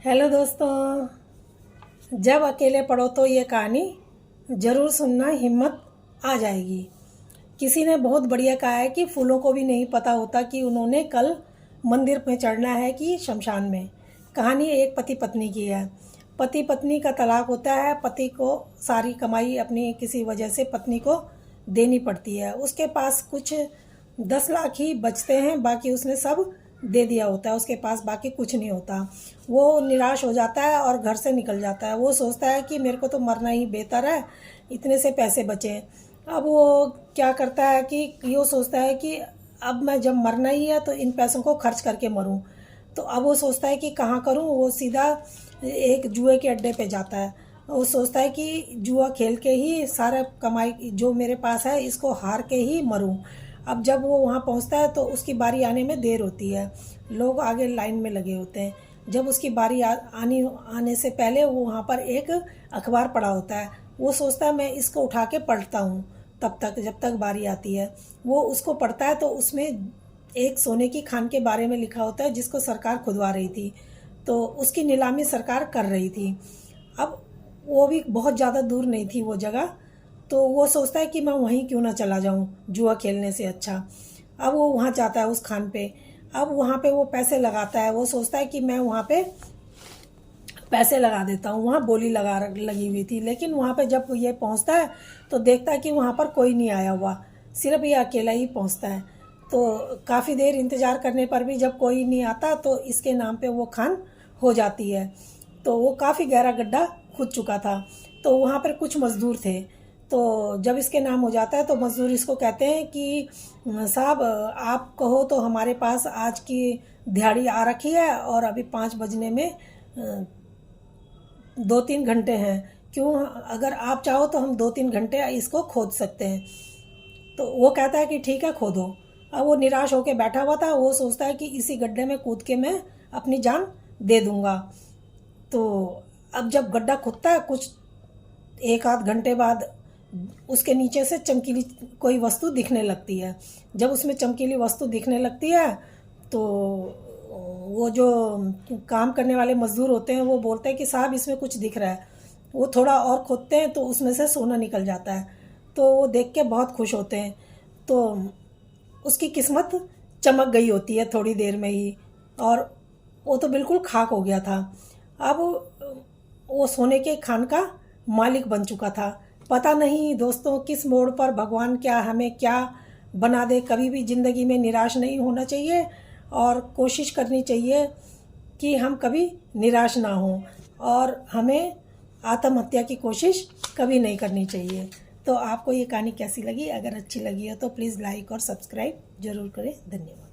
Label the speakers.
Speaker 1: Hello दोस्तों, जब अकेले पढ़ो तो ये कहानी ज़रूर सुनना, हिम्मत आ जाएगी। किसी ने बहुत बढ़िया कहा है कि फूलों को भी नहीं पता होता कि उन्होंने कल मंदिर में चढ़ना है कि शमशान में। कहानी एक पति पत्नी की है। पति पत्नी का तलाक होता है। पति को सारी कमाई अपनी किसी वजह से पत्नी को देनी पड़ती है। उसके पास कुछ 10 लाख ही बचते हैं, बाकी उसने सब दे दिया होता है। उसके पास बाकी कुछ नहीं होता। वो निराश हो जाता है और घर से निकल जाता है। वो सोचता है कि मेरे को तो मरना ही बेहतर है, इतने से पैसे बचे। अब वो क्या करता है कि ये सोचता है कि अब मैं जब मरना ही है तो इन पैसों को खर्च करके मरूं। तो अब वो सोचता है कि कहाँ करूं। वो सीधा एक जुए के अड्डे पे जाता है। वो सोचता है कि जुआ खेल के ही सारा कमाई जो मेरे पास है इसको हार के ही मरूं। अब जब वो वहाँ पहुँचता है तो उसकी बारी आने में देर होती है। लोग आगे लाइन में लगे होते हैं। जब उसकी बारी आने से पहले वो वहाँ पर एक अखबार पड़ा होता है। वो सोचता है मैं इसको उठा के पढ़ता हूँ तब तक, जब तक बारी आती है। वो उसको पढ़ता है तो उसमें एक सोने की खान के बारे में लिखा होता है जिसको सरकार खुदवा रही थी। तो उसकी नीलामी सरकार कर रही थी। अब वो भी बहुत ज़्यादा दूर नहीं थी वो जगह। तो वो सोचता है कि मैं वहीं क्यों ना चला जाऊं जुआ खेलने से अच्छा। अब वो वहाँ जाता है उस खान पे। अब वहाँ पे वो पैसे लगाता है। वो सोचता है कि मैं वहाँ पे पैसे लगा देता हूँ। वहाँ बोली लगी हुई थी, लेकिन वहाँ पे जब ये पहुँचता है तो देखता है कि वहाँ पर कोई नहीं आया हुआ, सिर्फ ये अकेला ही पहुँचता है। तो काफ़ी देर इंतज़ार करने पर भी जब कोई नहीं आता तो इसके नाम पे वो खान हो जाती है। तो वो काफ़ी गहरा गड्ढा खुद चुका था। तो वहाँ पर कुछ मज़दूर थे। तो जब इसके नाम हो जाता है तो मज़दूर इसको कहते हैं कि साहब आप कहो तो हमारे पास आज की दिहाड़ी आ रखी है और अभी 5 बजने में 2-3 घंटे हैं। क्यों, अगर आप चाहो तो हम 2-3 घंटे इसको खोद सकते हैं। तो वो कहता है कि ठीक है खोदो। अब वो निराश होकर बैठा हुआ था। वो सोचता है कि इसी गड्ढे में कूद के मैं अपनी जान दे दूंगा। तो अब जब गड्ढा खुदता है कुछ 1-8 घंटे बाद उसके नीचे से चमकीली कोई वस्तु दिखने लगती है। जब उसमें चमकीली वस्तु दिखने लगती है तो वो जो काम करने वाले मजदूर होते हैं वो बोलते हैं कि साहब इसमें कुछ दिख रहा है। वो थोड़ा और खोदते हैं तो उसमें से सोना निकल जाता है। तो वो देख के बहुत खुश होते हैं। तो उसकी किस्मत चमक गई होती है थोड़ी देर में ही, और वो तो बिल्कुल खाक हो गया था। अब वो सोने के खान का मालिक बन चुका था। पता नहीं दोस्तों किस मोड़ पर भगवान क्या हमें क्या बना दे। कभी भी ज़िंदगी में निराश नहीं होना चाहिए और कोशिश करनी चाहिए कि हम कभी निराश ना हों, और हमें आत्महत्या की कोशिश कभी नहीं करनी चाहिए। तो आपको ये कहानी कैसी लगी? अगर अच्छी लगी हो तो प्लीज़ लाइक और सब्सक्राइब ज़रूर करें। धन्यवाद।